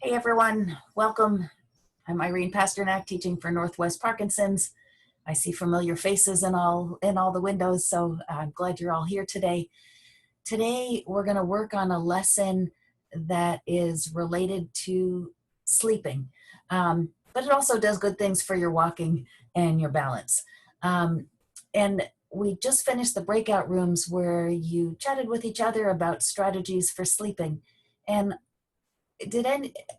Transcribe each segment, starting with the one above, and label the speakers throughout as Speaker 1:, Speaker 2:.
Speaker 1: Hey everyone, welcome. I'm Irene Pasternack, teaching for Northwest Parkinson's. I see familiar faces in all the windows, so I'm glad you're all here today. Today we're going to work on a lesson that is related to sleeping, but it also does good things for your walking and your balance. And we just finished the breakout rooms where you chatted with each other about strategies for sleeping. And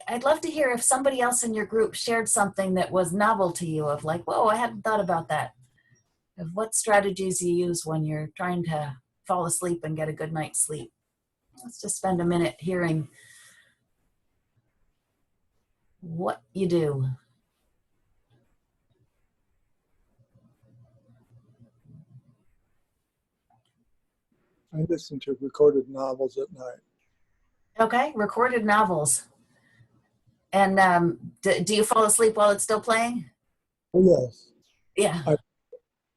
Speaker 1: I'd love to hear if somebody else in your group shared something that was novel to you, of like, whoa, I hadn't thought about that. Of what strategies you use when you're trying to fall asleep and get a good night's sleep. Let's just spend a minute hearing what you do.
Speaker 2: I listen to recorded novels at night.
Speaker 1: Okay, recorded novels. And do you fall asleep while it's still playing?
Speaker 2: Oh, yes.
Speaker 1: Yeah.
Speaker 2: I'm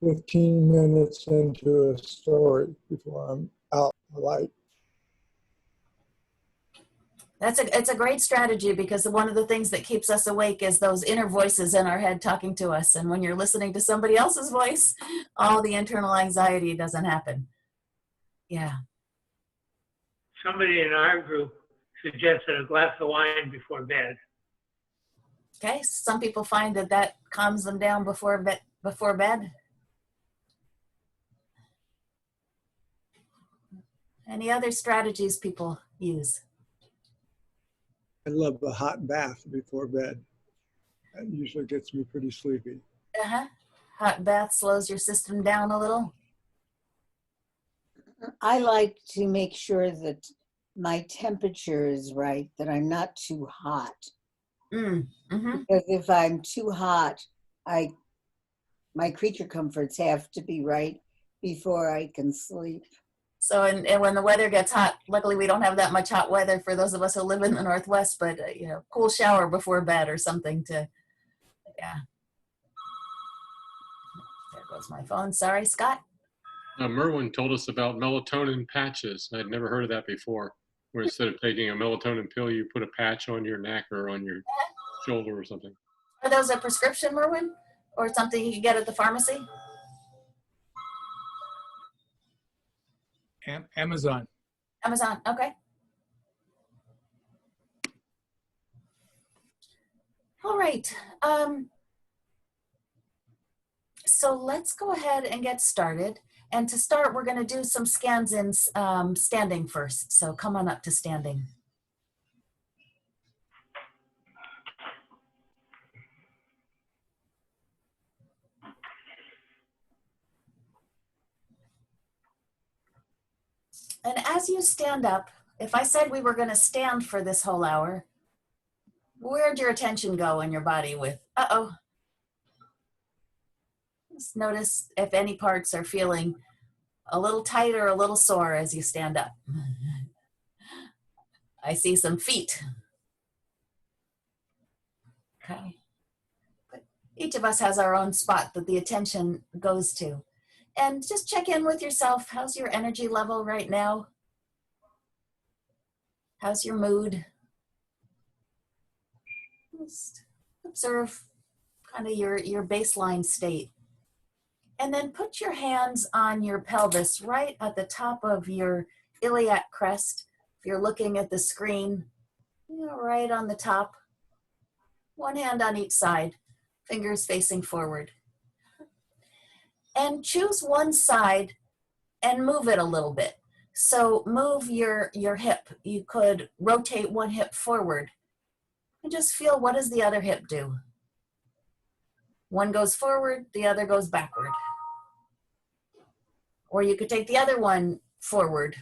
Speaker 2: 15 minutes into a story before I'm out the light.
Speaker 1: It's a great strategy, because one of the things that keeps us awake is those inner voices in our head talking to us. And when you're listening to somebody else's voice, all the internal anxiety doesn't happen. Yeah.
Speaker 3: Somebody in our group suggested a glass of wine before bed.
Speaker 1: Okay, some people find that calms them down before bed. Any other strategies people use?
Speaker 2: I love a hot bath before bed. That usually gets me pretty sleepy.
Speaker 1: Hot bath slows your system down a little.
Speaker 4: I like to make sure that my temperature is right, that I'm not too hot. Because if I'm too hot, my creature comforts have to be right before I can sleep.
Speaker 1: So, and when the weather gets hot, luckily we don't have that much hot weather for those of us who live in the Northwest, but cool shower before bed or something to, yeah. There goes my phone. Sorry, Scott.
Speaker 5: Merwin told us about melatonin patches. I'd never heard of that before, where instead of taking a melatonin pill, you put a patch on your neck or on your shoulder or something.
Speaker 1: Are those a prescription, Merwin? Or something you can get at the pharmacy?
Speaker 6: Amazon.
Speaker 1: Amazon, okay. All right. So let's go ahead and get started. And to start, we're going to do some scans in standing first. So come on up to standing. And as you stand up, if I said we were going to stand for this whole hour, where'd your attention go in your body with, uh-oh? Just notice if any parts are feeling a little tight or a little sore as you stand up. I see some feet. Okay. But each of us has our own spot that the attention goes to. And just check in with yourself. How's your energy level right now? How's your mood? Just observe kind of your baseline state. And then put your hands on your pelvis right at the top of your iliac crest. If you're looking at the screen, right on the top. One hand on each side, fingers facing forward. And choose one side and move it a little bit. So move your hip. You could rotate one hip forward and just feel, what does the other hip do? One goes forward, the other goes backward. Or you could take the other one forward,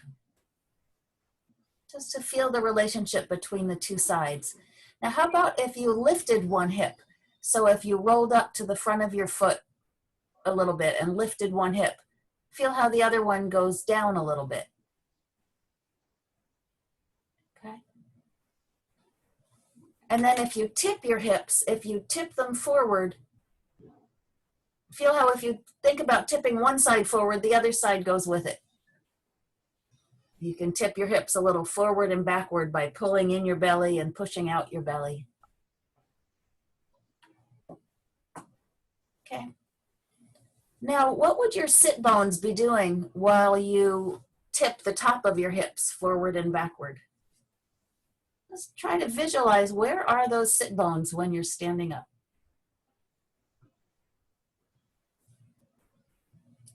Speaker 1: just to feel the relationship between the two sides. Now, how about if you lifted one hip? So if you rolled up to the front of your foot a little bit and lifted one hip, feel how the other one goes down a little bit. Okay. And then if you tip your hips, if you tip them forward, feel how if you think about tipping one side forward, the other side goes with it. You can tip your hips a little forward and backward by pulling in your belly and pushing out your belly. Okay. Now, what would your sit bones be doing while you tip the top of your hips forward and backward? Let's try to visualize, where are those sit bones when you're standing up?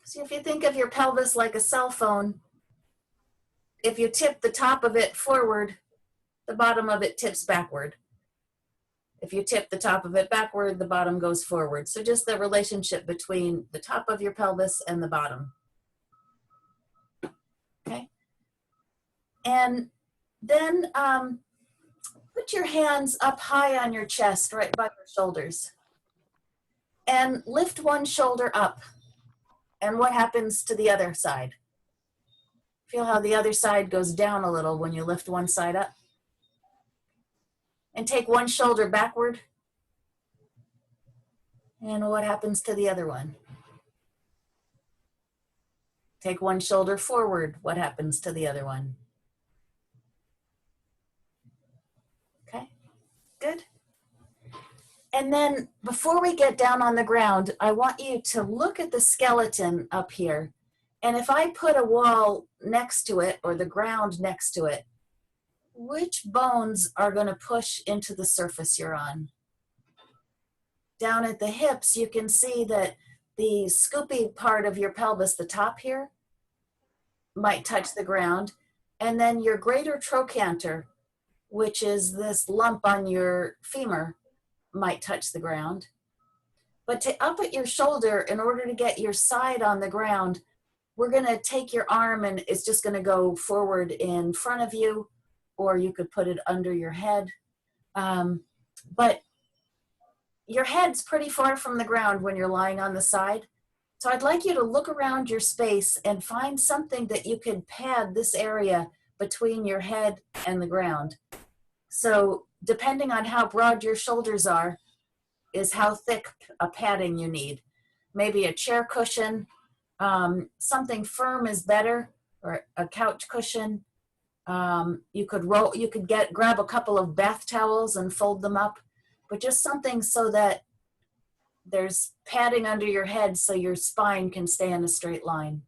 Speaker 1: So if you think of your pelvis like a cell phone, if you tip the top of it forward, the bottom of it tips backward. If you tip the top of it backward, the bottom goes forward. So just the relationship between the top of your pelvis and the bottom. Okay. And then put your hands up high on your chest, right by your shoulders. And lift one shoulder up. And what happens to the other side? Feel how the other side goes down a little when you lift one side up. And take one shoulder backward. And what happens to the other one? Take one shoulder forward. What happens to the other one? Okay, good. And then before we get down on the ground, I want you to look at the skeleton up here. And if I put a wall next to it or the ground next to it, which bones are going to push into the surface you're on? Down at the hips, you can see that the scoopy part of your pelvis, the top here, might touch the ground. And then your greater trochanter, which is this lump on your femur, might touch the ground. But to up at your shoulder, in order to get your side on the ground, we're going to take your arm and it's just going to go forward in front of you, or you could put it under your head. But your head's pretty far from the ground when you're lying on the side. So I'd like you to look around your space and find something that you could pad this area between your head and the ground. So depending on how broad your shoulders are, is how thick a padding you need. Maybe a chair cushion, something firm is better, or a couch cushion. You could grab a couple of bath towels and fold them up, but just something so that there's padding under your head so your spine can stay in a straight line.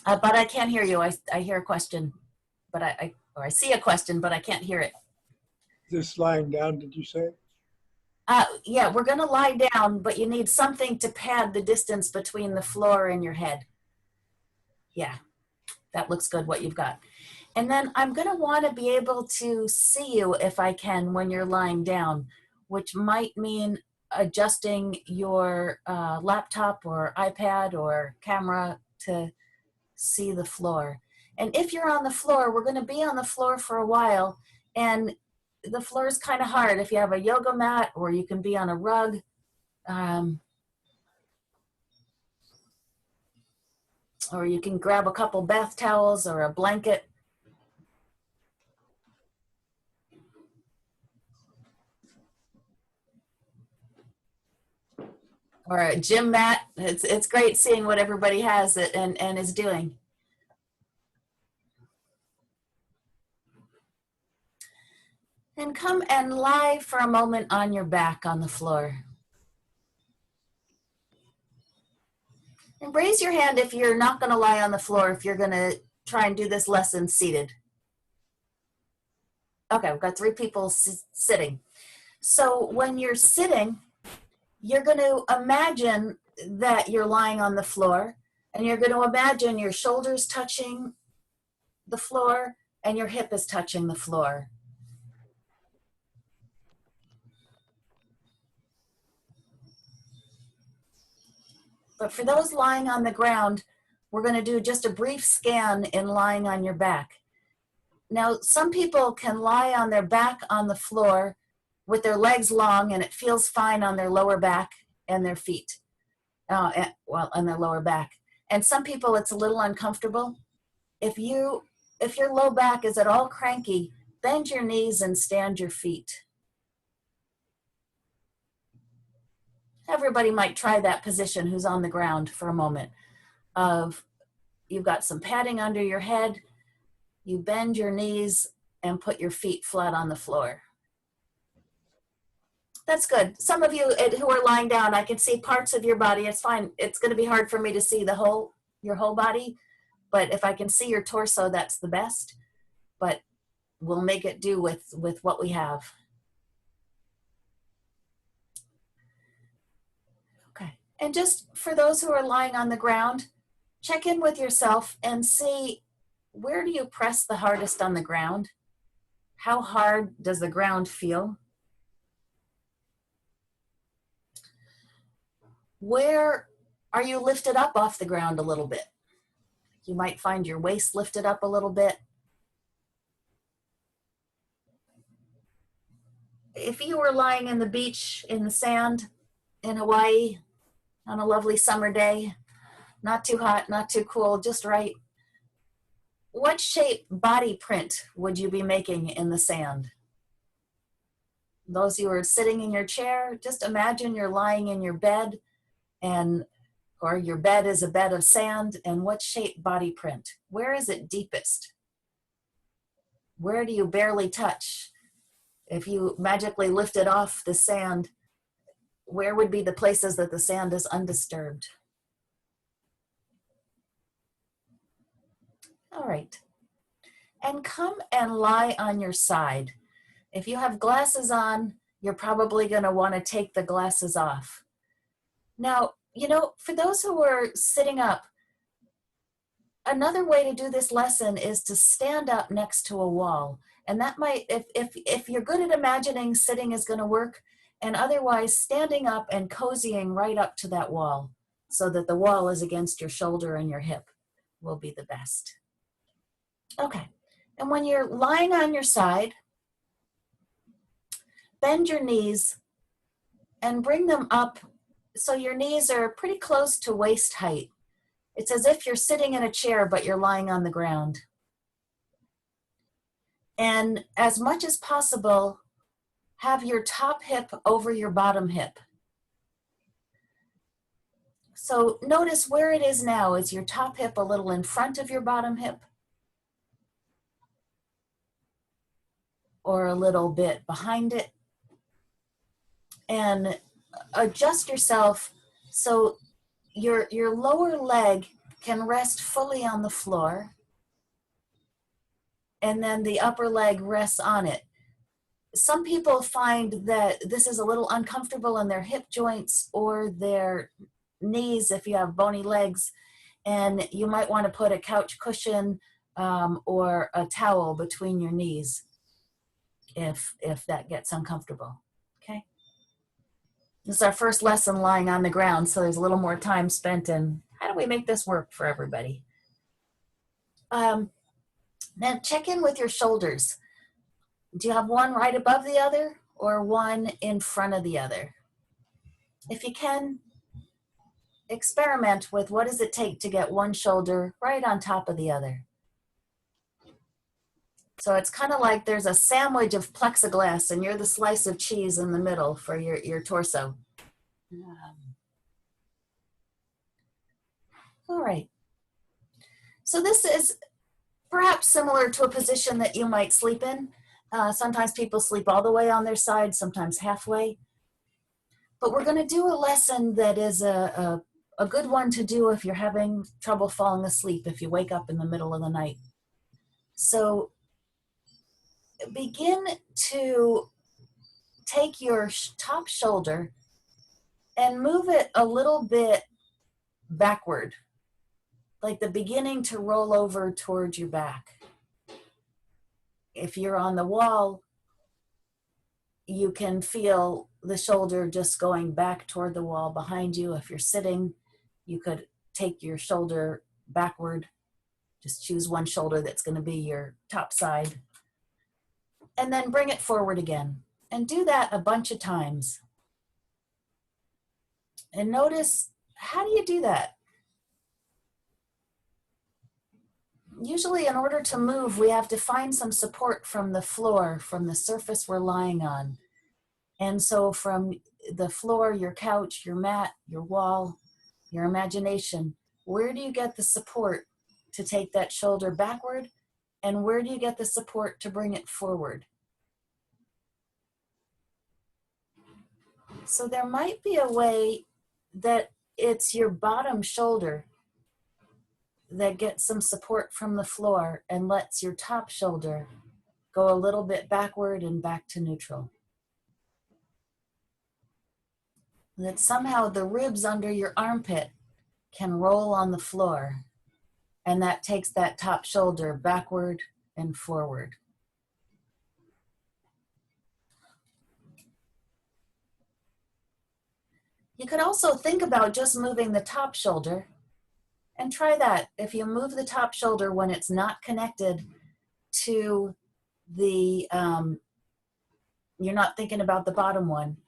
Speaker 1: But I can't hear you. I hear a question, but I see a question, but I can't hear it.
Speaker 2: This lying down, did you say?
Speaker 1: Yeah, we're going to lie down, but you need something to pad the distance between the floor and your head. Yeah, that looks good, what you've got. And then I'm going to want to be able to see you if I can when you're lying down, which might mean adjusting your laptop or iPad or camera to see the floor. And if you're on the floor, we're going to be on the floor for a while, and the floor is kind of hard. If you have a yoga mat, or you can be on a rug. Or you can grab a couple bath towels or a blanket. Or a gym mat. It's great seeing what everybody has and is doing. And come and lie for a moment on your back on the floor. And raise your hand if you're not going to lie on the floor, if you're going to try and do this lesson seated. Okay, we've got 3 people sitting. So when you're sitting, you're going to imagine that you're lying on the floor, and you're going to imagine your shoulders touching the floor and your hip is touching the floor. But for those lying on the ground, we're going to do just a brief scan in lying on your back. Now, some people can lie on their back on the floor with their legs long, and it feels fine on their lower back and their feet, on their lower back. And some people, it's a little uncomfortable. If your low back is at all cranky, bend your knees and stand your feet. Everybody might try that position who's on the ground for a moment. of you've got some padding under your head, you bend your knees and put your feet flat on the floor. That's good. Some of you who are lying down, I can see parts of your body. It's fine. It's going to be hard for me to see your whole body, but if I can see your torso, that's the best. But we'll make it do with what we have. Okay. And just for those who are lying on the ground, check in with yourself and see, where do you press the hardest on the ground? How hard does the ground feel? Where are you lifted up off the ground a little bit? You might find your waist lifted up a little bit. If you were lying in the beach, in the sand, in Hawaii, on a lovely summer day, not too hot, not too cool, just right, what shape body print would you be making in the sand? Those of you who are sitting in your chair, just imagine you're lying in your bed, or your bed is a bed of sand, and what shape body print? Where is it deepest? Where do you barely touch? If you magically lifted off the sand, where would be the places that the sand is undisturbed? All right. And come and lie on your side. If you have glasses on, you're probably going to want to take the glasses off. Now, for those who are sitting up, another way to do this lesson is to stand up next to a wall. And that might, if you're good at imagining, sitting is going to work, and otherwise standing up and cozying right up to that wall so that the wall is against your shoulder and your hip will be the best. Okay, and when you're lying on your side, bend your knees and bring them up so your knees are pretty close to waist height. It's as if you're sitting in a chair, but you're lying on the ground. And as much as possible, have your top hip over your bottom hip. So notice where it is now. Is your top hip a little in front of your bottom hip? Or a little bit behind it? And adjust yourself so your lower leg can rest fully on the floor, and then the upper leg rests on it. Some people find that this is a little uncomfortable in their hip joints or their knees if you have bony legs, and you might want to put a couch cushion or a towel between your knees if that gets uncomfortable. Okay. This is our first lesson lying on the ground, so there's a little more time spent in how do we make this work for everybody. Now check in with your shoulders. Do you have one right above the other or one in front of the other? If you can, experiment with what does it take to get one shoulder right on top of the other. So it's kind of like there's a sandwich of plexiglass and you're the slice of cheese in the middle for your torso. All right. So this is perhaps similar to a position that you might sleep in. Sometimes people sleep all the way on their side, sometimes halfway. But we're going to do a lesson that is a good one to do if you're having trouble falling asleep, if you wake up in the middle of the night. So begin to take your top shoulder and move it a little bit backward, like the beginning to roll over towards your back. If you're on the wall, you can feel the shoulder just going back toward the wall behind you. If you're sitting, you could take your shoulder backward. Just choose one shoulder that's going to be your top side. And then bring it forward again. And do that a bunch of times. And notice, how do you do that? Usually in order to move, we have to find some support from the floor, from the surface we're lying on. And so from the floor, your couch, your mat, your wall, your imagination, where do you get the support to take that shoulder backward? And where do you get the support to bring it forward? So there might be a way that it's your bottom shoulder that gets some support from the floor and lets your top shoulder go a little bit backward and back to neutral. That somehow the ribs under your armpit can roll on the floor, and that takes that top shoulder backward and forward. You could also think about just moving the top shoulder, and try that. If you move the top shoulder when it's not connected to the, you're not thinking about the bottom one,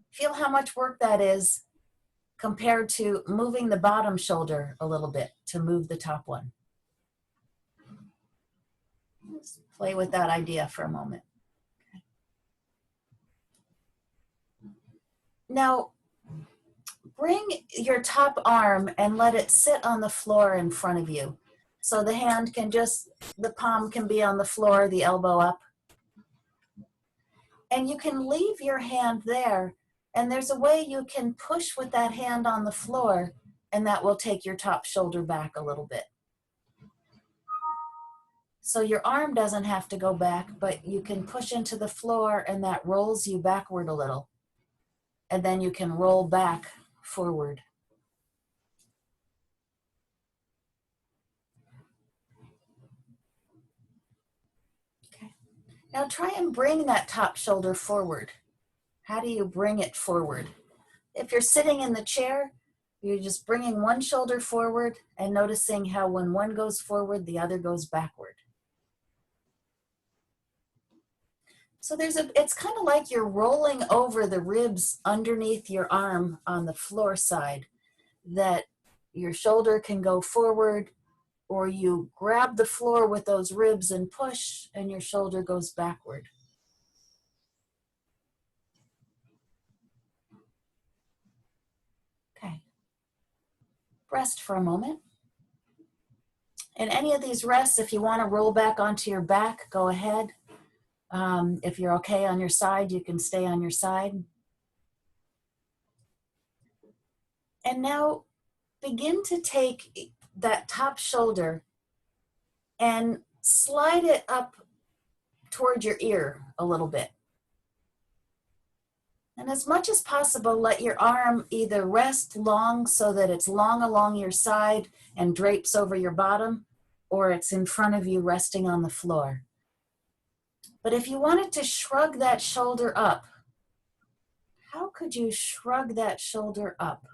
Speaker 1: feel how much work that is compared to moving the bottom shoulder a little bit to move the top one. Let's play with that idea for a moment. Now, bring your top arm and let it sit on the floor in front of you. So the hand can just, the palm can be on the floor, the elbow up. And you can leave your hand there, and there's a way you can push with that hand on the floor, and that will take your top shoulder back a little bit. So your arm doesn't have to go back, but you can push into the floor, and that rolls you backward a little. And then you can roll back forward. Okay. Now try and bring that top shoulder forward. How do you bring it forward? If you're sitting in the chair, you're just bringing one shoulder forward and noticing how when one goes forward, the other goes backward. So it's kind of like you're rolling over the ribs underneath your arm on the floor side, that your shoulder can go forward, or you grab the floor with those ribs and push, and your shoulder goes backward. Okay. Rest for a moment. And any of these rests, if you want to roll back onto your back, go ahead. If you're okay on your side, you can stay on your side. And now begin to take that top shoulder and slide it up toward your ear a little bit. And as much as possible, let your arm either rest long so that it's long along your side and drapes over your bottom, or it's in front of you resting on the floor. But if you wanted to shrug that shoulder up, how could you shrug that shoulder up?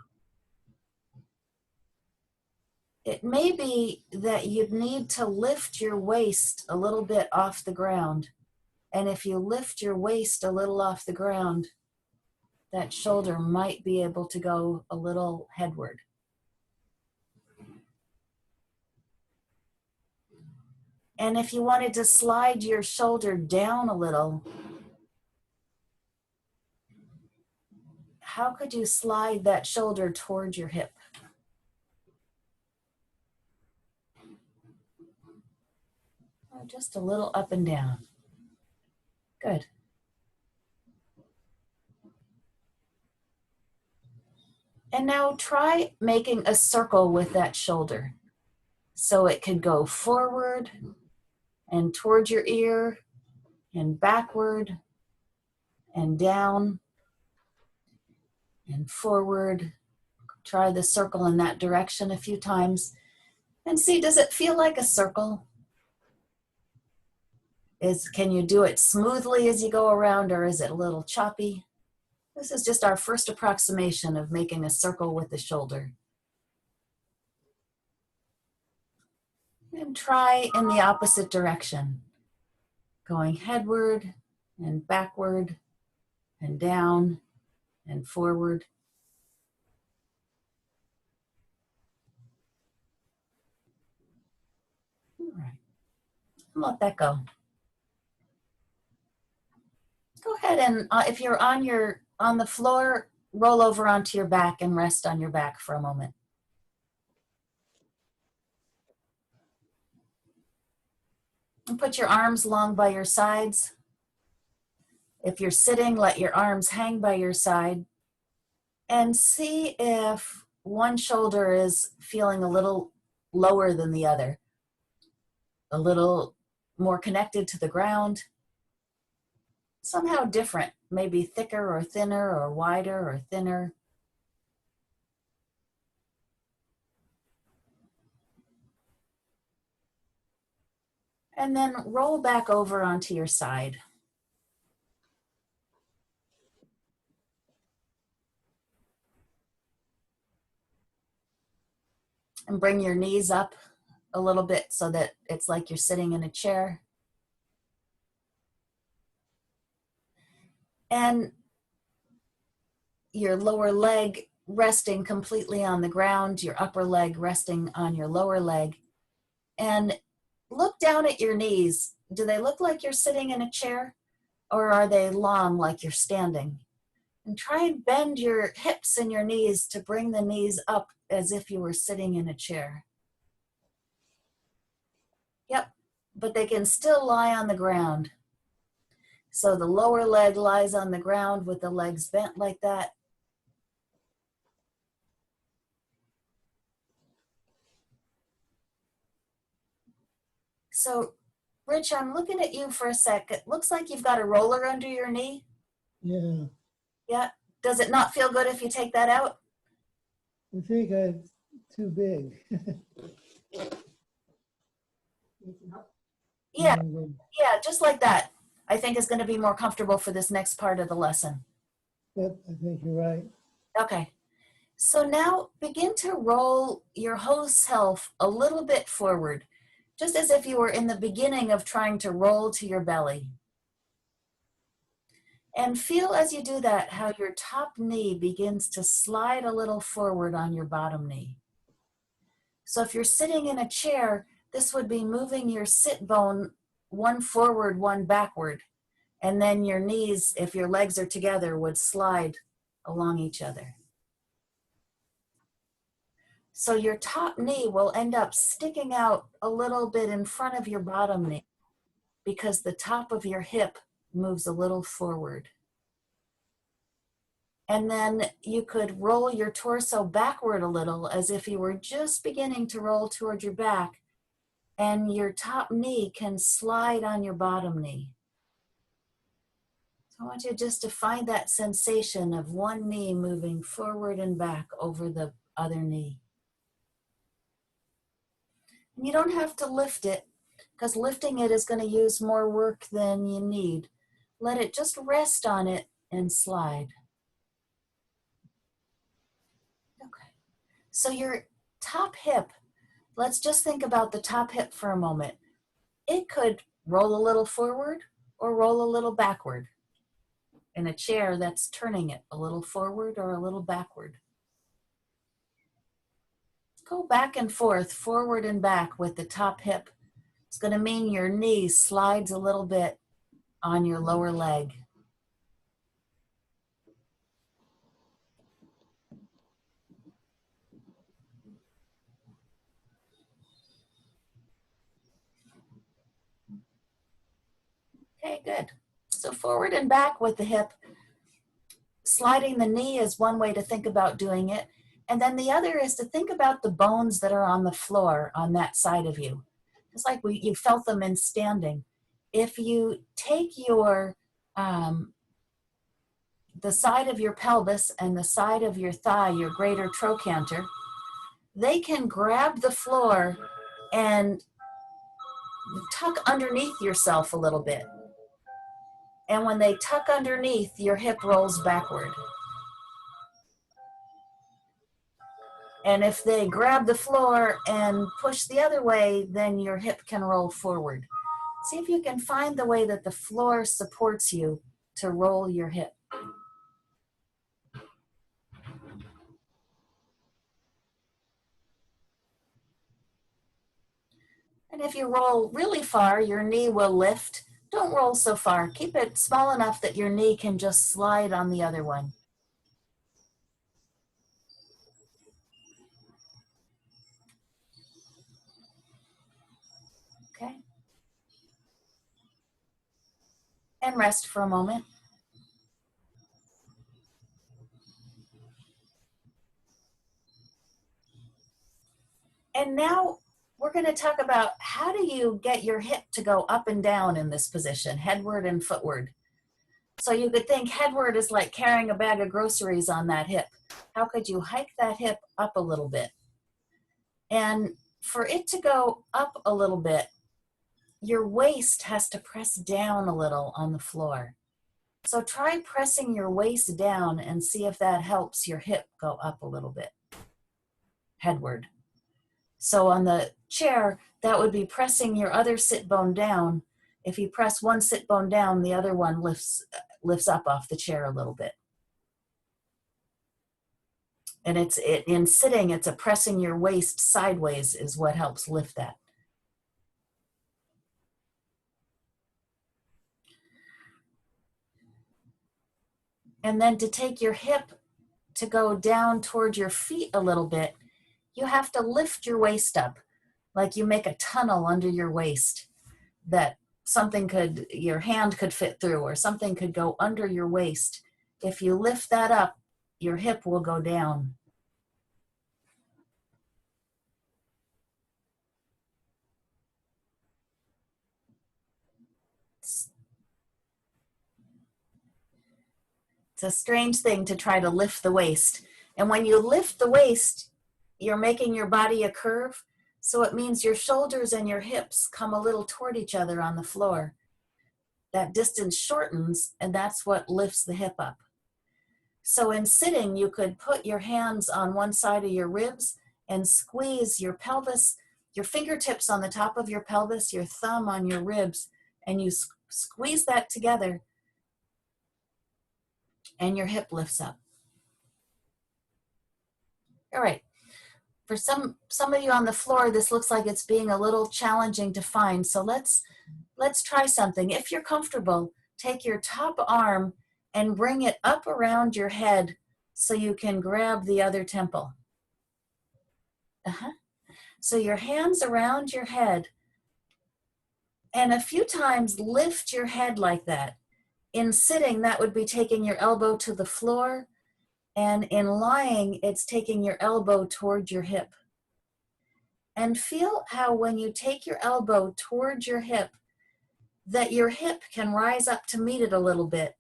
Speaker 1: It may be that you'd need to lift your waist a little bit off the ground. And if you lift your waist a little off the ground, that shoulder might be able to go a little headward. And if you wanted to slide your shoulder down a little, how could you slide that shoulder towards your hip? Or just a little up and down. Good. And now try making a circle with that shoulder. So it could go forward and towards your ear and backward and down and forward. Try the circle in that direction a few times and see, does it feel like a circle? Can you do it smoothly as you go around, or is it a little choppy? This is just our first approximation of making a circle with the shoulder. And try in the opposite direction, going headward and backward and down and forward. All right, let that go. Go ahead and if you're on the floor, roll over onto your back and rest on your back for a moment. And put your arms long by your sides. If you're sitting, let your arms hang by your side. And see if one shoulder is feeling a little lower than the other, a little more connected to the ground, somehow different, maybe thicker or thinner or wider or thinner. And then roll back over onto your side. And bring your knees up a little bit so that it's like you're sitting in a chair. And your lower leg resting completely on the ground, your upper leg resting on your lower leg. And look down at your knees. Do they look like you're sitting in a chair, or are they long like you're standing? And try and bend your hips and your knees to bring the knees up as if you were sitting in a chair. Yep, but they can still lie on the ground. So the lower leg lies on the ground with the legs bent like that. So, Rich, I'm looking at you for a sec. It looks like you've got a roller under your knee.
Speaker 6: Yeah,
Speaker 1: Yeah. Does it not feel good if you take that out?
Speaker 6: I think it's too big.
Speaker 1: Yeah, yeah, just like that. I think is going to be more comfortable for this next part of the lesson.
Speaker 6: Yep, I think you're right.
Speaker 1: Okay. So now begin to roll your whole self a little bit forward, just as if you were in the beginning of trying to roll to your belly. And feel as you do that how your top knee begins to slide a little forward on your bottom knee. So if you're sitting in a chair, this would be moving your sit bone one forward, one backward. And then your knees, if your legs are together, would slide along each other. So your top knee will end up sticking out a little bit in front of your bottom knee because the top of your hip moves a little forward. And then you could roll your torso backward a little as if you were just beginning to roll toward your back, and your top knee can slide on your bottom knee. So I want you just to find that sensation of one knee moving forward and back over the other knee. And you don't have to lift it, because lifting it is going to use more work than you need. Let it just rest on it and slide. Okay. So your top hip, let's just think about the top hip for a moment. It could roll a little forward or roll a little backward. In a chair, that's turning it a little forward or a little backward. Go back and forward and back with the top hip. It's going to mean your knee slides a little bit on your lower leg. Okay, good. So forward and back with the hip. Sliding the knee is one way to think about doing it. And then the other is to think about the bones that are on the floor on that side of you. Just like you felt them in standing. If you take your, the side of your pelvis and the side of your thigh, your greater trochanter, they can grab the floor and tuck underneath yourself a little bit. And when they tuck underneath, your hip rolls backward. And if they grab the floor and push the other way, then your hip can roll forward. See if you can find the way that the floor supports you to roll your hip. And if you roll really far, your knee will lift. Don't roll so far. Keep it small enough that your knee can just slide on the other one. Okay. and rest for a moment. And now we're going to talk about how do you get your hip to go up and down in this position, headward and footward. So you could think headward is like carrying a bag of groceries on that hip. How could you hike that hip up a little bit? And for it to go up a little bit, your waist has to press down a little on the floor. So try pressing your waist down and see if that helps your hip go up a little bit, headward. So on the chair, that would be pressing your other sit bone down. If you press one sit bone down, the other one lifts up off the chair a little bit. And in sitting, it's a pressing your waist sideways is what helps lift that. And then to take your hip to go down toward your feet a little bit, you have to lift your waist up, like you make a tunnel under your waist that your hand could fit through, or something could go under your waist. If you lift that up, your hip will go down. It's a strange thing to try to lift the waist. And when you lift the waist, you're making your body a curve. So it means your shoulders and your hips come a little toward each other on the floor. That distance shortens, and that's what lifts the hip up. So in sitting, you could put your hands on one side of your ribs and squeeze your pelvis, your fingertips on the top of your pelvis, your thumb on your ribs, and you squeeze that together, and your hip lifts up. All right. For some of you on the floor, this looks like it's being a little challenging to find. So let's try something. If you're comfortable, take your top arm and bring it up around your head so you can grab the other temple. So your hands around your head, and a few times lift your head like that. In sitting, that would be taking your elbow to the floor, and in lying, it's taking your elbow toward your hip. And feel how when you take your elbow towards your hip, that your hip can rise up to meet it a little bit,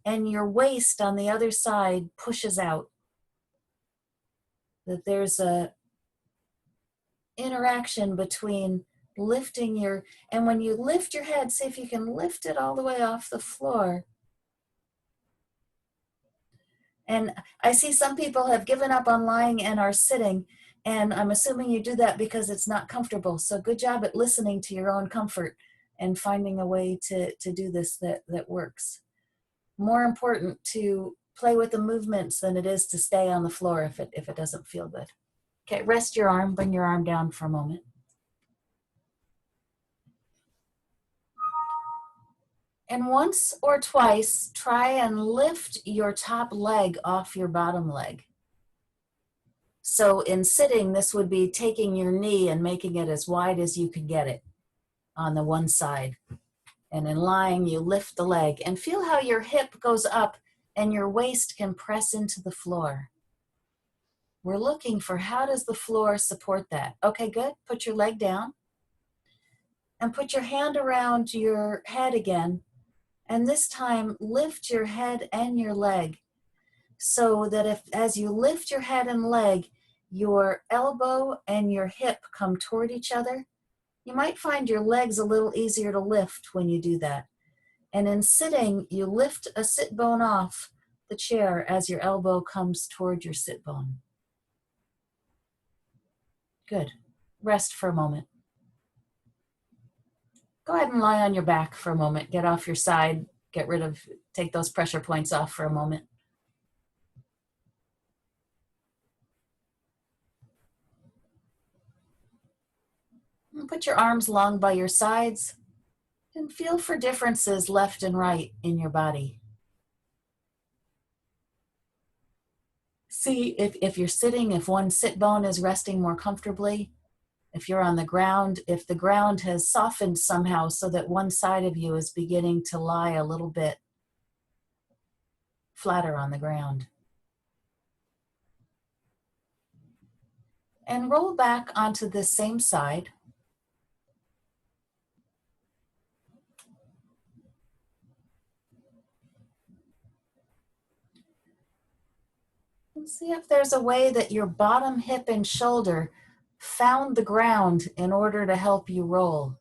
Speaker 1: and your waist on the other side pushes out. That there's a interaction between lifting and when you lift your head, see if you can lift it all the way off the floor. And I see some people have given up on lying and are sitting, and I'm assuming you do that because it's not comfortable. So good job at listening to your own comfort and finding a way to do this that works. More important to play with the movements than it is to stay on the floor if it doesn't feel good. Okay, rest your arm, bring your arm down for a moment. And once or twice, try and lift your top leg off your bottom leg. So in sitting, this would be taking your knee and making it as wide as you can get it on the one side. And in lying, you lift the leg and feel how your hip goes up and your waist can press into the floor. We're looking for how does the floor support that. Okay, good. Put your leg down and put your hand around your head again. And this time, lift your head and your leg so that as you lift your head and leg, your elbow and your hip come toward each other. You might find your legs a little easier to lift when you do that. And in sitting, you lift a sit bone off the chair as your elbow comes toward your sit bone. Good. Rest for a moment. Go ahead and lie on your back for a moment. Get off your side. Take those pressure points off for a moment. And put your arms long by your sides and feel for differences left and right in your body. See if you're sitting, if one sit bone is resting more comfortably, If you're on the ground, if the ground has softened somehow so that one side of you is beginning to lie a little bit flatter on the ground. And roll back onto the same side. And see if there's a way that your bottom hip and shoulder found the ground in order to help you roll.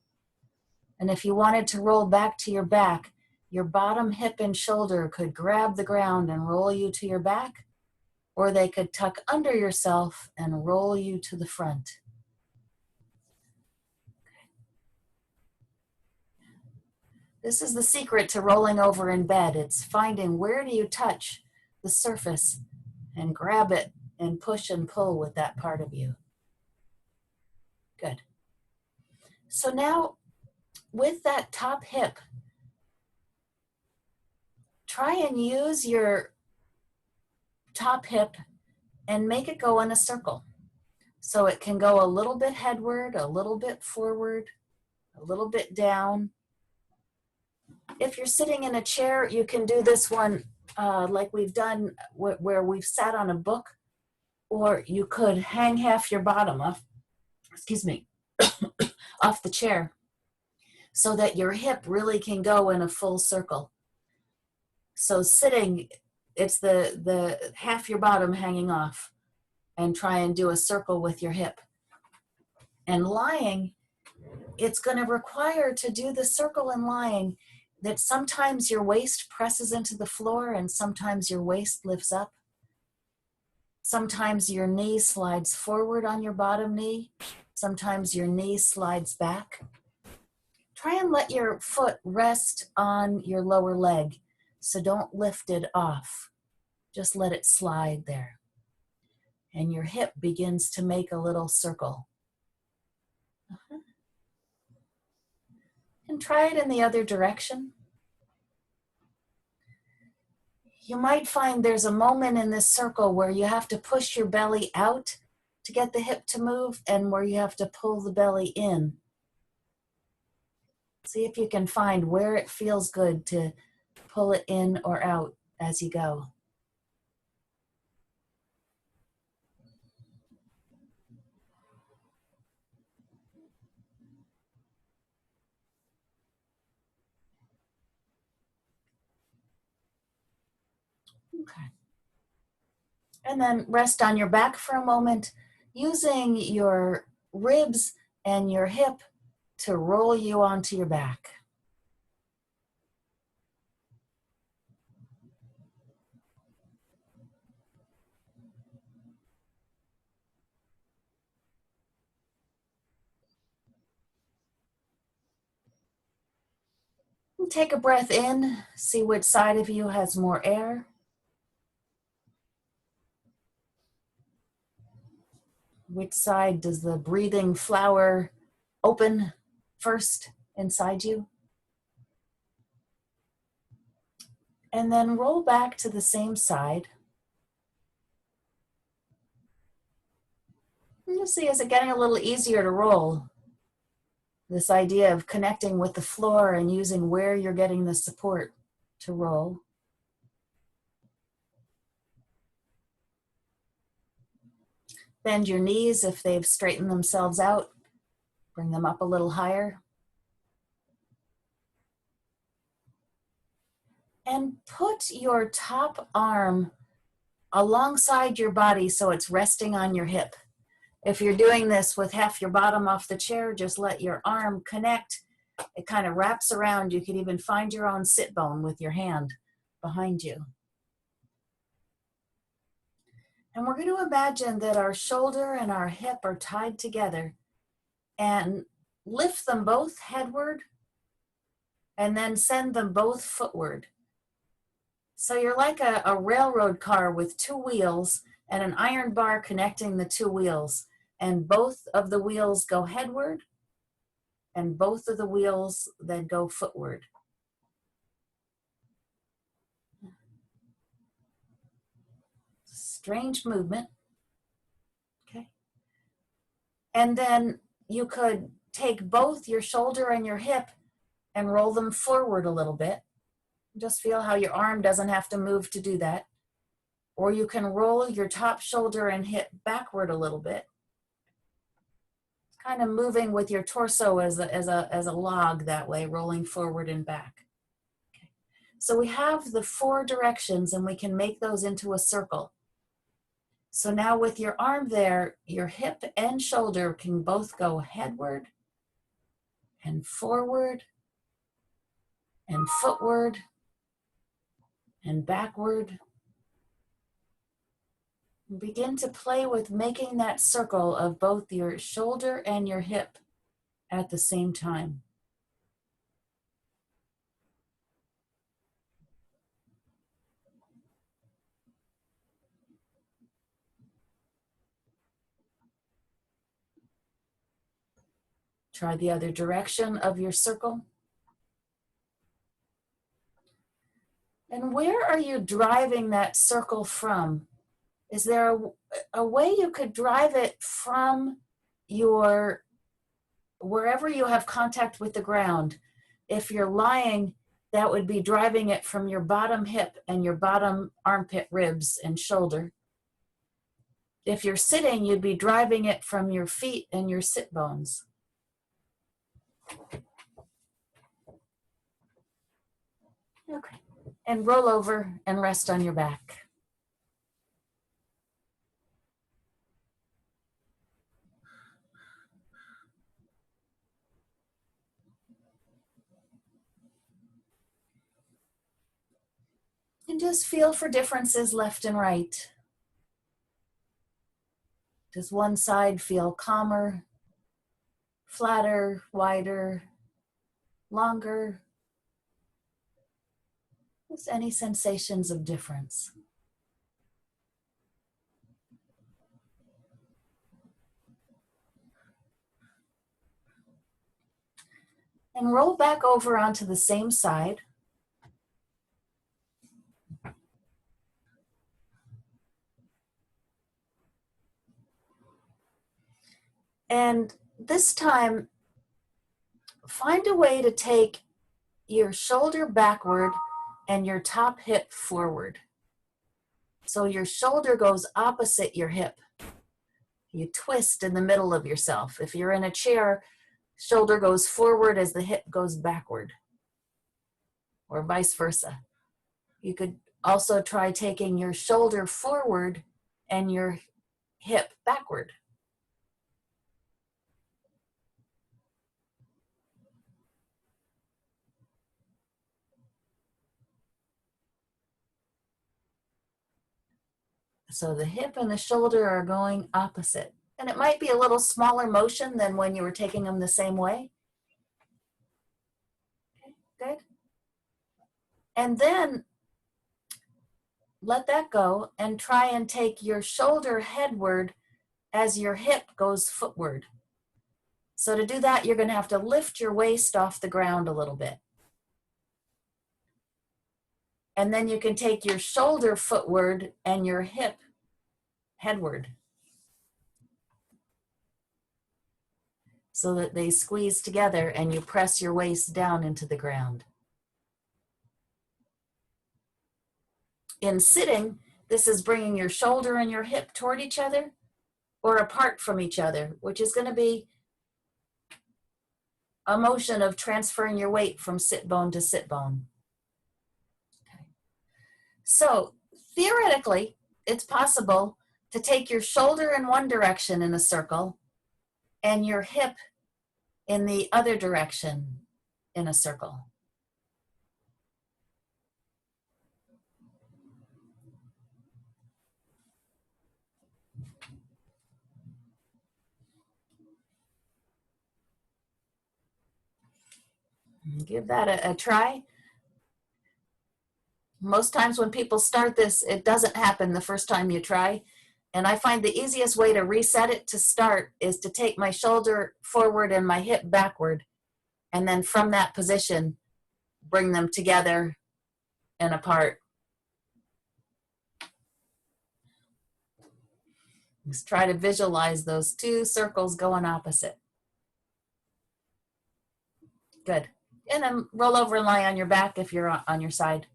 Speaker 1: And if you wanted to roll back to your back, your bottom hip and shoulder could grab the ground and roll you to your back, or they could tuck under yourself and roll you to the front. This is the secret to rolling over in bed. It's finding where do you touch the surface and grab it and push and pull with that part of you. Good. So now with that top hip, try and use your top hip and make it go in a circle. So it can go a little bit headward, a little bit forward, a little bit down. If you're sitting in a chair, you can do this one like we've done where we've sat on a book, or you could hang half your bottom off, off the chair so that your hip really can go in a full circle. So sitting, it's the half your bottom hanging off, and try and do a circle with your hip. And lying, it's going to require to do the circle in lying that sometimes your waist presses into the floor and sometimes your waist lifts up. Sometimes your knee slides forward on your bottom knee. Sometimes your knee slides back. Try and let your foot rest on your lower leg. So don't lift it off. Just let it slide there. And your hip begins to make a little circle. And try it in the other direction. You might find there's a moment in this circle where you have to push your belly out to get the hip to move, and where you have to pull the belly in. See if you can find where it feels good to pull it in or out as you go. Okay. And then rest on your back for a moment, using your ribs and your hip to roll you onto your back. And take a breath in, see which side of you has more air. Which side does the breathing flower open first inside you? And then roll back to the same side. And you'll see, is it getting a little easier to roll? This idea of connecting with the floor and using where you're getting the support to roll. Bend your knees if they've straightened themselves out. Bring them up a little higher. And put your top arm alongside your body so it's resting on your hip. If you're doing this with half your bottom off the chair, just let your arm connect. It kind of wraps around. You could even find your own sit bone with your hand behind you. And we're going to imagine that our shoulder and our hip are tied together, and lift them both headward and then send them both footward. So you're like a railroad car with two wheels and an iron bar connecting the two wheels, and both of the wheels go headward and both of the wheels then go footward. Strange movement. Okay. And then you could take both your shoulder and your hip and roll them forward a little bit. Just feel how your arm doesn't have to move to do that. Or you can roll your top shoulder and hip backward a little bit. Kind of moving with your torso as a log that way, rolling forward and back. Okay. So we have the 4 directions and we can make those into a circle. So now with your arm there, your hip and shoulder can both go headward and forward and footward and backward. Begin to play with making that circle of both your shoulder and your hip at the same time. Try the other direction of your circle. And where are you driving that circle from? Is there a way you could drive it from your, wherever you have contact with the ground? If you're lying, that would be driving it from your bottom hip and your bottom armpit ribs and shoulder. If you're sitting, you'd be driving it from your feet and your sit bones. Okay, and roll over and rest on your back. And just feel for differences left and right. Does one side feel calmer, flatter, wider, longer? Just any sensations of difference. And roll back over onto the same side. And this time, find a way to take your shoulder backward and your top hip forward. So your shoulder goes opposite your hip. You twist in the middle of yourself. If you're in a chair, shoulder goes forward as the hip goes backward, or vice versa. You could also try taking your shoulder forward and your hip backward. So the hip and the shoulder are going opposite. And it might be a little smaller motion than when you were taking them the same way. Okay, good. And then let that go and try and take your shoulder headward as your hip goes footward. So to do that, you're going to have to lift your waist off the ground a little bit. And then you can take your shoulder footward and your hip headward, so that they squeeze together and you press your waist down into the ground. In sitting, this is bringing your shoulder and your hip toward each other or apart from each other, which is going to be a motion of transferring your weight from sit bone to sit bone. Okay. So theoretically, it's possible to take your shoulder in one direction in a circle and your hip in the other direction in a circle. Give that a try. Most times when people start this, it doesn't happen the first time you try. And I find the easiest way to reset it to start is to take my shoulder forward and my hip backward. And then from that position, bring them together and apart. Just try to visualize those 2 circles going opposite. Good. And then roll over and lie on your back if you're on your side.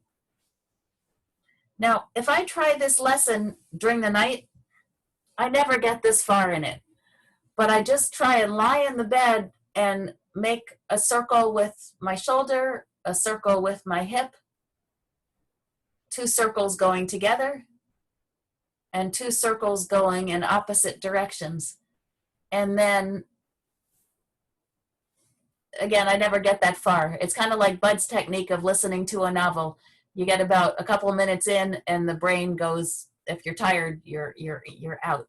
Speaker 1: Now, if I try this lesson during the night, I never get this far in it. But I just try and lie in the bed and make a circle with my shoulder, a circle with my hip, 2 circles going together, and 2 circles going in opposite directions. And then, again, I never get that far. It's kind of like Bud's technique of listening to a novel. You get about a couple of minutes in and the brain goes, if you're tired, you're out.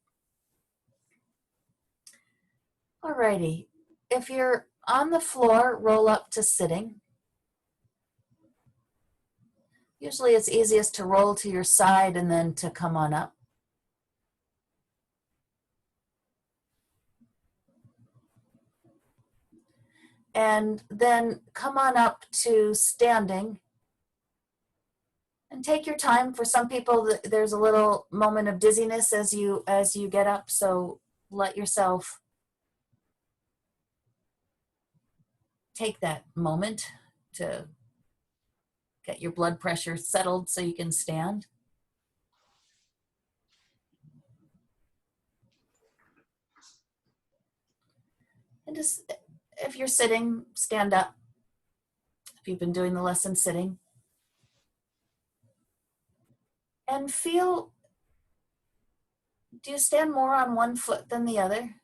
Speaker 1: Alrighty, if you're on the floor, roll up to sitting. Usually it's easiest to roll to your side and then to come on up. And then come on up to standing. And take your time. For some people, there's a little moment of dizziness as you get up, so let yourself take that moment to get your blood pressure settled so you can stand. And just, if you're sitting, stand up. If you've been doing the lesson sitting. And feel, do you stand more on one foot than the other?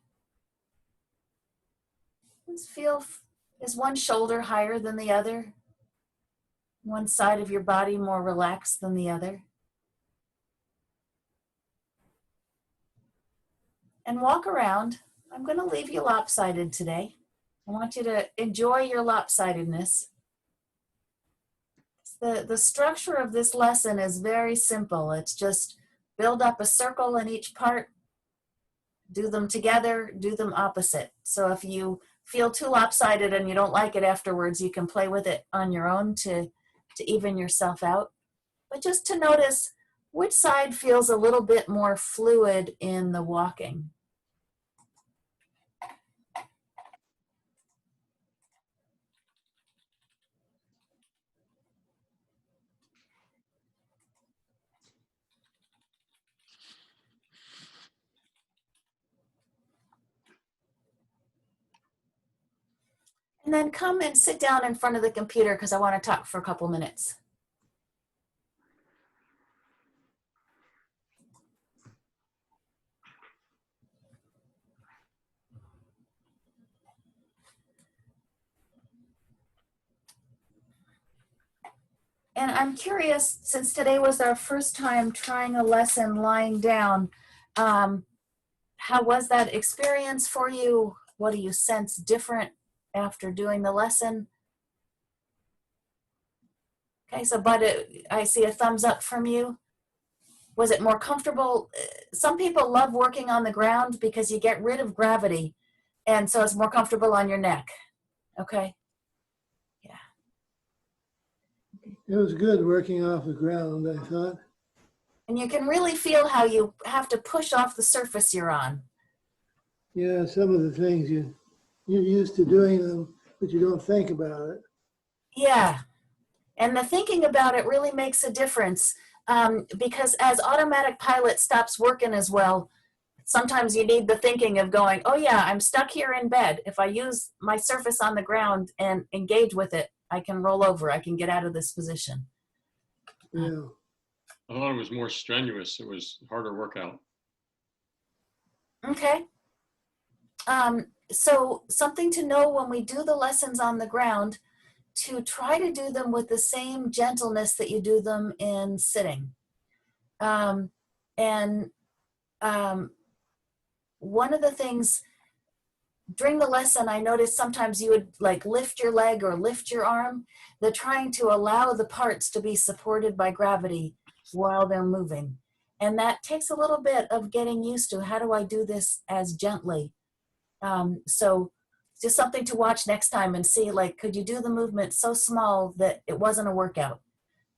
Speaker 1: Just feel, is one shoulder higher than the other? One side of your body more relaxed than the other? And walk around. I'm going to leave you lopsided today. I want you to enjoy your lopsidedness. The structure of this lesson is very simple. It's just build up a circle in each part, do them together, do them opposite. So if you feel too lopsided and you don't like it afterwards, you can play with it on your own to even yourself out. But just to notice which side feels a little bit more fluid in the walking. And then come and sit down in front of the computer because I want to talk for a couple minutes. And I'm curious, since today was our first time trying a lesson lying down, how was that experience for you? What do you sense different after doing the lesson? Okay, so Bud, I see a thumbs up from you. Was it more comfortable? Some people love working on the ground because you get rid of gravity, and so it's more comfortable on your neck. Okay. Yeah.
Speaker 6: It was good working off the ground, I thought.
Speaker 1: And you can really feel how you have to push off the surface you're on.
Speaker 6: Yeah, some of the things you're used to doing them, but you don't think about it.
Speaker 1: Yeah. And the thinking about it really makes a difference because as automatic pilot stops working as well, sometimes you need the thinking of going, oh yeah, I'm stuck here in bed. If I use my surface on the ground and engage with it, I can roll over. I can get out of this position.
Speaker 6: Yeah.
Speaker 5: I thought it was more strenuous. It was harder workout.
Speaker 1: Okay. So something to know when we do the lessons on the ground, to try to do them with the same gentleness that you do them in sitting. One of the things during the lesson, I noticed sometimes you would like lift your leg or lift your arm. They're trying to allow the parts to be supported by gravity while they're moving. And that takes a little bit of getting used to. How do I do this as gently? So just something to watch next time and see, like, could you do the movement so small that it wasn't a workout?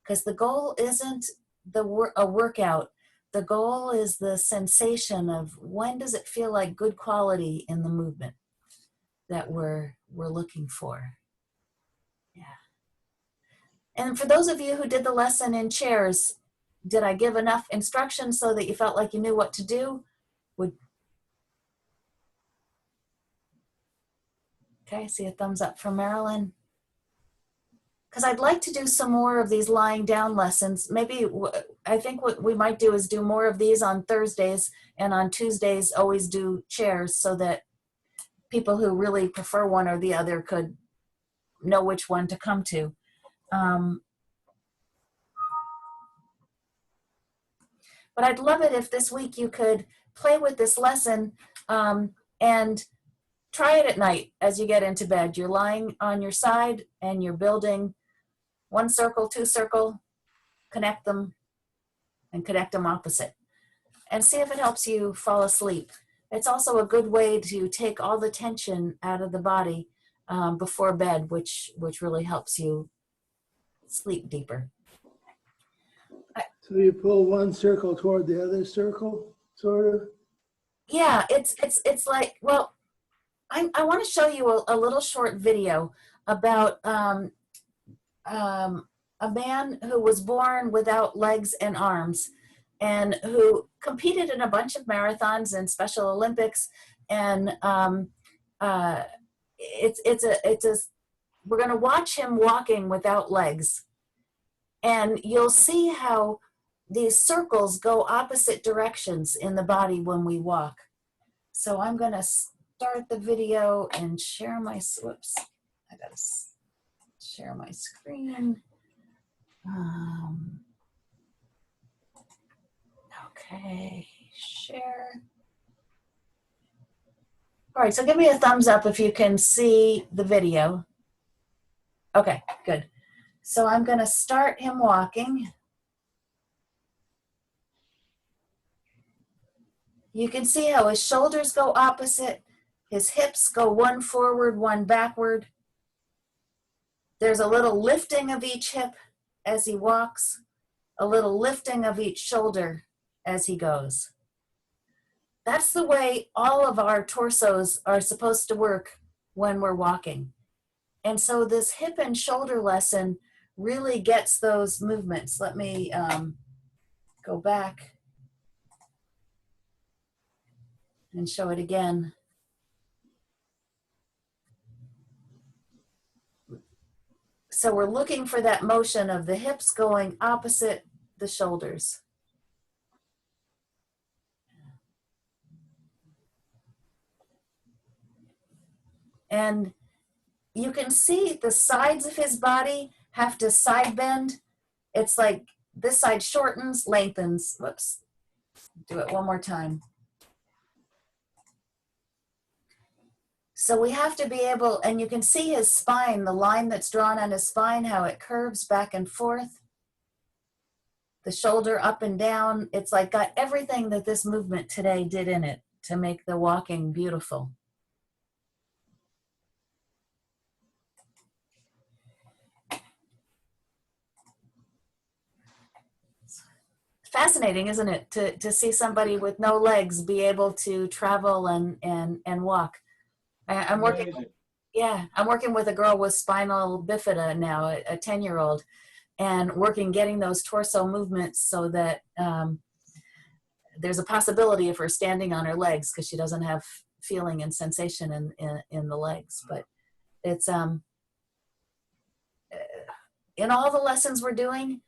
Speaker 1: Because the goal isn't a workout. The goal is the sensation of when does it feel like good quality in the movement that we're looking for. And for those of you who did the lesson in chairs, did I give enough instruction so that you felt like you knew what to do? Okay, I see a thumbs up from Marilyn. Because I'd like to do some more of these lying down lessons. Maybe, I think what we might do is do more of these on Thursdays, and on Tuesdays always do chairs, so that people who really prefer one or the other could know which one to come to. But I'd love it if this week you could play with this lesson and try it at night as you get into bed. You're lying on your side and you're building 1 circle, 2 circle, connect them, and connect them opposite. And see if it helps you fall asleep. It's also a good way to take all the tension out of the body before bed, which really helps you sleep deeper.
Speaker 6: So you pull one circle toward the other circle, sort of?
Speaker 1: Yeah, it's like, well, I want to show you a little short video about a man who was born without legs and arms, and who competed in a bunch of marathons and Special Olympics. And we're going to watch him walking without legs, and you'll see how these circles go opposite directions in the body when we walk. So I'm going to start the video and share my, whoops, I got to share my screen. Okay, share. All right, so give me a thumbs up if you can see the video. Okay, good. So I'm going to start him walking. You can see how his shoulders go opposite, his hips go one forward, one backward. There's a little lifting of each hip as he walks, a little lifting of each shoulder as he goes. That's the way all of our torsos are supposed to work when we're walking. And so this hip and shoulder lesson really gets those movements. Let me go back and show it again. So we're looking for that motion of the hips going opposite the shoulders. And you can see the sides of his body have to side bend. It's like this side shortens, lengthens. Whoops. Do it one more time. So we have to be able, and you can see his spine, the line that's drawn on his spine, how it curves back and forth. The shoulder up and down. It's like got everything that this movement today did in it to make the walking beautiful. Fascinating, isn't it, to see somebody with no legs be able to travel and walk. I'm working, yeah, I'm working with a girl with spinal bifida now, a 10-year-old, and getting those torso movements so that there's a possibility of her standing on her legs because she doesn't have feeling and sensation in the legs. But it's in all the lessons we're doing,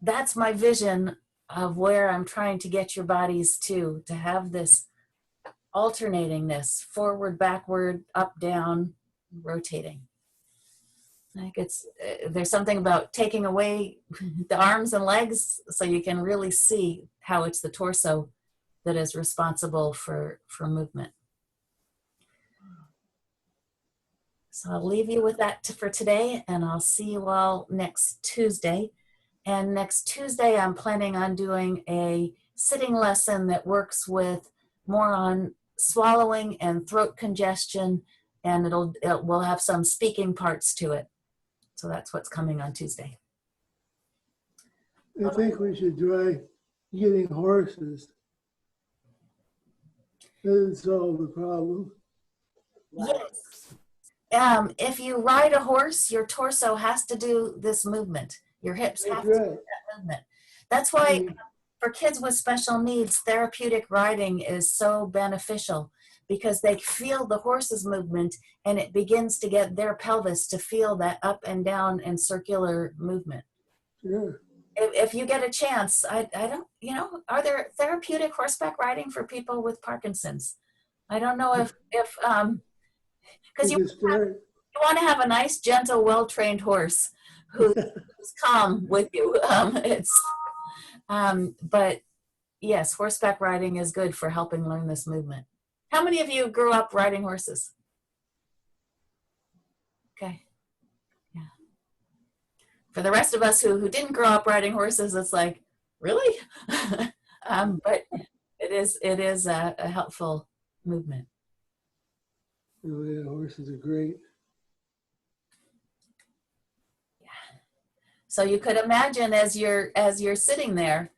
Speaker 1: that's my vision of where I'm trying to get your bodies to have this alternatingness, forward, backward, up, down, rotating. Like there's something about taking away the arms and legs so you can really see how it's the torso that is responsible for movement. So I'll leave you with that for today, and I'll see you all next Tuesday. And next Tuesday, I'm planning on doing a sitting lesson that works with more on swallowing and throat congestion, and it will have some speaking parts to it. So that's what's coming on Tuesday.
Speaker 6: I think we should try getting horses. That would solve the problem.
Speaker 1: Yes. if you ride a horse, your torso has to do this movement. Your hips have
Speaker 6: That's
Speaker 1: to do
Speaker 6: right.
Speaker 1: that movement. That's why for kids with special needs, therapeutic riding is so beneficial, because they feel the horse's movement and it begins to get their pelvis to feel that up and down and circular movement.
Speaker 6: Sure.
Speaker 1: If you get a chance, I don't, are there therapeutic horseback riding for people with Parkinson's? I don't know if because you want to have a nice, gentle, well-trained horse who's calm with you. But yes, horseback riding is good for helping learn this movement. How many of you grew up riding horses? Okay. Yeah. For the rest of us who didn't grow up riding horses, it's like, really? But it is a helpful movement.
Speaker 6: Oh yeah, horses are great.
Speaker 1: So you could imagine as you're sitting there,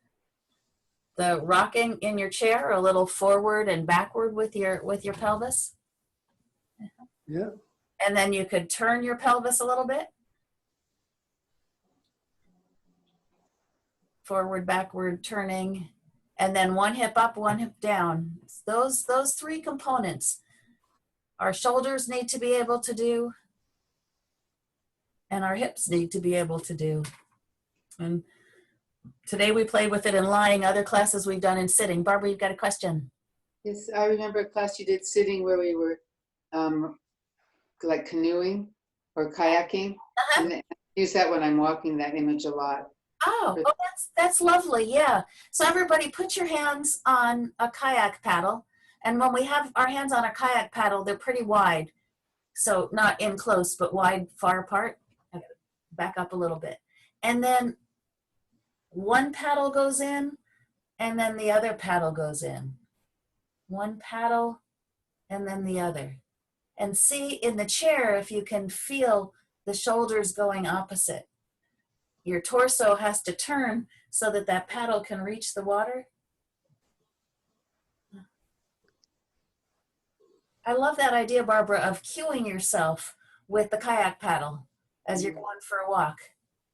Speaker 1: the rocking in your chair a little forward and backward with your pelvis.
Speaker 6: Yeah.
Speaker 1: And then you could turn your pelvis a little bit. Forward, backward, turning, and then one hip up, one hip down. Those three components our shoulders need to be able to do, and our hips need to be able to do. And today we played with it in lying. Other classes we've done in sitting. Barbara, you've got a question.
Speaker 7: Yes, I remember a class you did sitting where we were like canoeing or kayaking. And I use that when I'm walking, that image a lot.
Speaker 1: Oh, that's lovely. Yeah. So everybody put your hands on a kayak paddle. And when we have our hands on a kayak paddle, they're pretty wide. So not in close, but wide, far apart. I gotta back up a little bit. And then one paddle goes in, and then the other paddle goes in. One paddle, and then the other. And see in the chair if you can feel the shoulders going opposite. Your torso has to turn so that that paddle can reach the water. I love that idea, Barbara, of cueing yourself with the kayak paddle as you're going for a walk.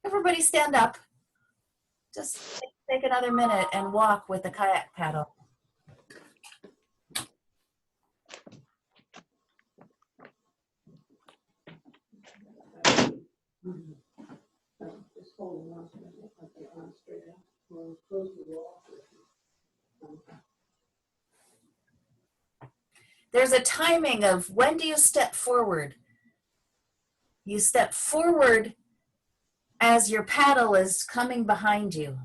Speaker 1: Everybody stand up. Just take another minute and walk with the kayak paddle. There's a timing of when do you step forward? You step forward as your paddle is coming behind you.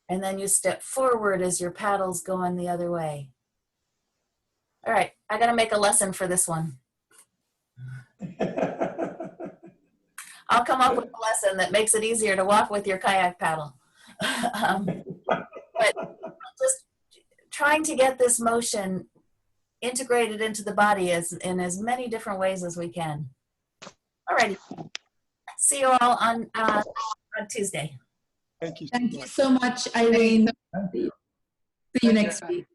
Speaker 1: And then you step forward as your paddle's going the other way. All right, I gotta make a lesson for this one. I'll come up with a lesson that makes it easier to walk with your kayak paddle. But just trying to get this motion integrated into the body in as many different ways as we can. All righty. See you all on Tuesday.
Speaker 2: Thank you.
Speaker 8: Thank you so much, Irene. See you next week.